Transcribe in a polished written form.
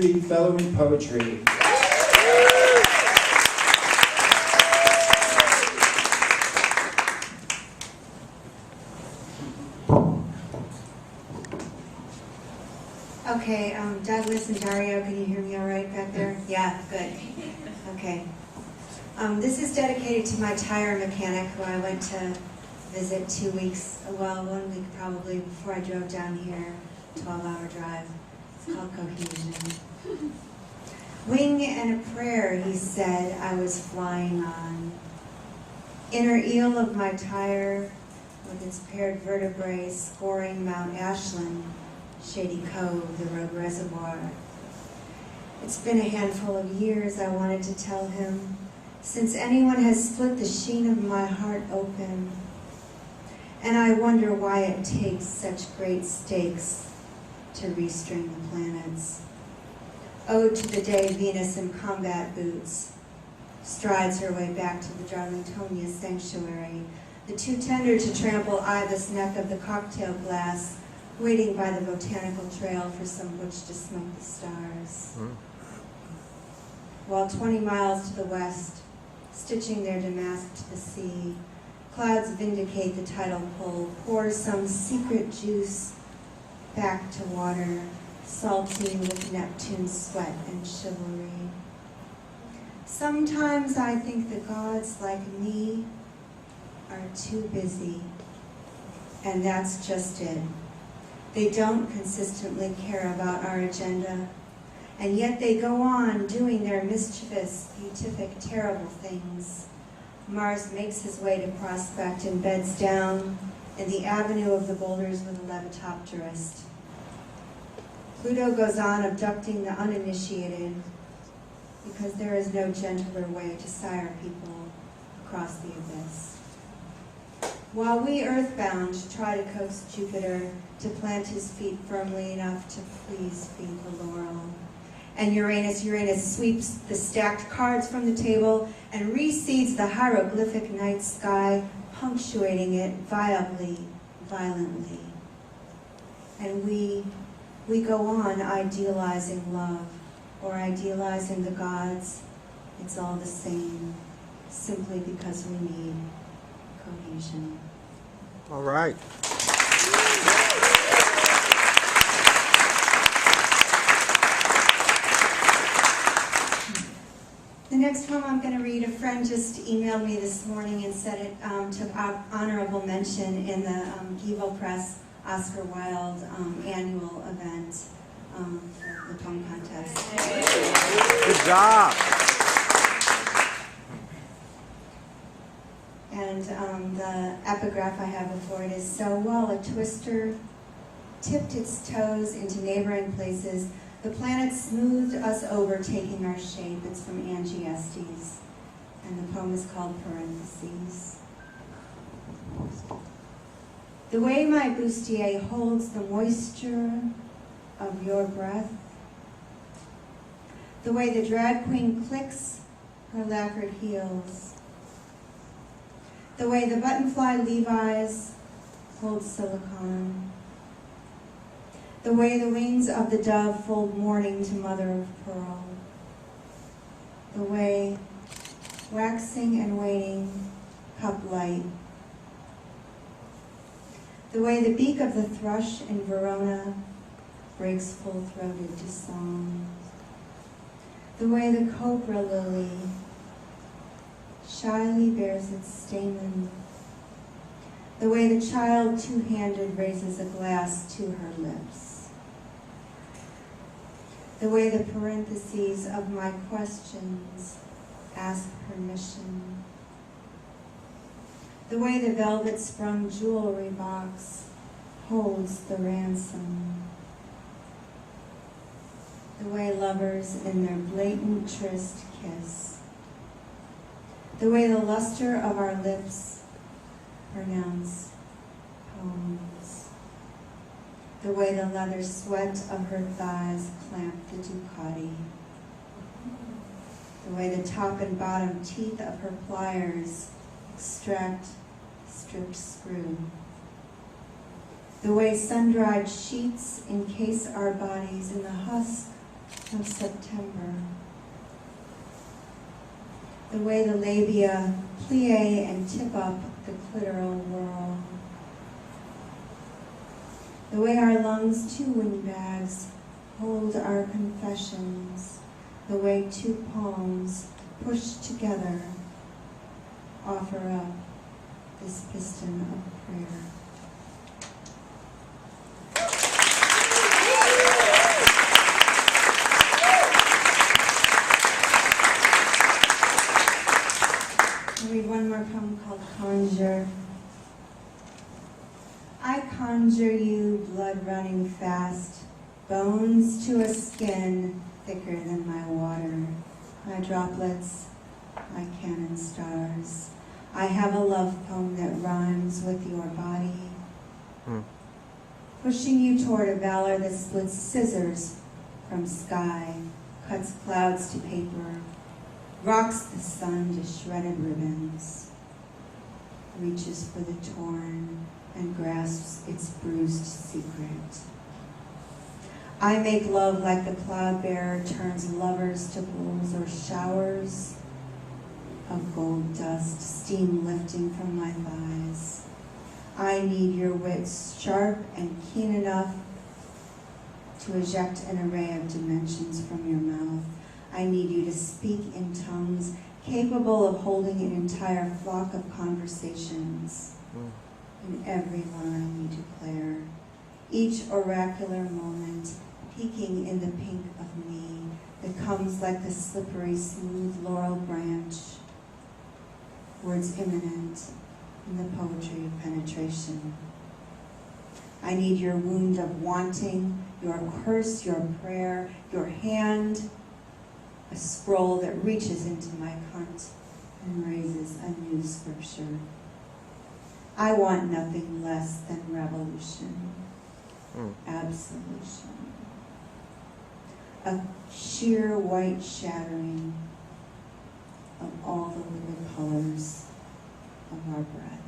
degree fellow in poetry. Okay, Douglas and Dario, can you hear me all right back there? Yeah, good. Okay. This is dedicated to my tire mechanic who I went to visit 1 week probably before I drove down here, 12-hour drive. It's called Cohesion. Wing and a prayer, he said, I was flying on. Inner eel of my tire, with its paired vertebrae scoring Mount Ashland, Shady Cove, the road reservoir. It's been a handful of years, I wanted to tell him, since anyone has split the sheen of my heart open. And I wonder why it takes such great stakes to restring the planets. Ode to the day Venus in combat boots strides her way back to the Darlingtonia sanctuary, the too tender to trample ibis neck of the cocktail glass, waiting by the botanical trail for some butch to smoke the stars. While 20 miles to the west, stitching their damask to the sea, clouds vindicate the tidal pull, pour some secret juice back to water, salty with Neptune's sweat and chivalry. Sometimes I think the gods like me are too busy, and that's just it. They don't consistently care about our agenda, and yet they go on doing their mischievous, beatific, terrible things. Mars makes his way to Prospect and beds down in the avenue of the boulders with a levitopterist. Pluto goes on abducting the uninitiated because there is no gentler way to sire people across the abyss. While we earthbound try to coax Jupiter to plant his feet firmly enough to please feed the laurel, and Uranus sweeps the stacked cards from the table and reseeds the hieroglyphic night sky, punctuating it violently. And we go on idealizing love or idealizing the gods. It's all the same, simply because we need cohesion. All right. The next poem I'm going to read, a friend just emailed me this morning and said it took honorable mention in the Evil Press Oscar Wilde annual event for the poem contest. Good job. And the epigraph I have before it is, so while a twister tipped its toes into neighboring places, the planet smoothed us over, taking our shape. It's from Angie Estes, and the poem is called Parentheses. The way my bustier holds the moisture of your breath, the way the drag queen clicks her lacquered heels, the way the buttonfly Levi's hold silicone, the way the wings of the dove fold morning to mother of pearl, the way waxing and waning cup light, the way the beak of the thrush in Verona breaks full-throated to song, the way the cobra lily shyly bears its stamen, the way the child two-handed raises a glass to her lips, the way the parentheses of my questions ask permission, the way the velvet-sprung jewelry box holds the ransom, the way lovers in their blatant tryst kiss, the way the luster of our lips pronounce poems, the way the leather sweat of her thighs clamp the Ducati, the way the top and bottom teeth of her pliers extract stripped screw, the way sun-dried sheets encase our bodies in the husk of September. The way the labia plie and tip up the clitoral whirl. The way our lungs, two windbags, hold our confessions. The way two palms, pushed together, offer up this piston of prayer. I'll read one more poem called Conjure. I conjure you, blood running fast, bones to a skin thicker than my water, my droplets, my cannon stars. I have a love poem that rhymes with your body, pushing you toward a valor that splits scissors from sky, cuts clouds to paper, rocks the sun to shredded ribbons, reaches for the torn and grasps its bruised secret. I make love like the cloud bearer turns lovers to bulls, or showers of gold dust, steam lifting from my thighs. I need your wits sharp and keen enough to eject an array of dimensions from your mouth. I need you to speak in tongues capable of holding an entire flock of conversations. In every line you declare, each oracular moment peeking in the pink of me that comes like the slippery, smooth laurel branch, words imminent in the poetry of penetration. I need your wound of wanting, your curse, your prayer, your hand, a scroll that reaches into my cunt and raises a new scripture. I want nothing less than revolution, absolution, a sheer white shattering of all the liquid colors of our breath.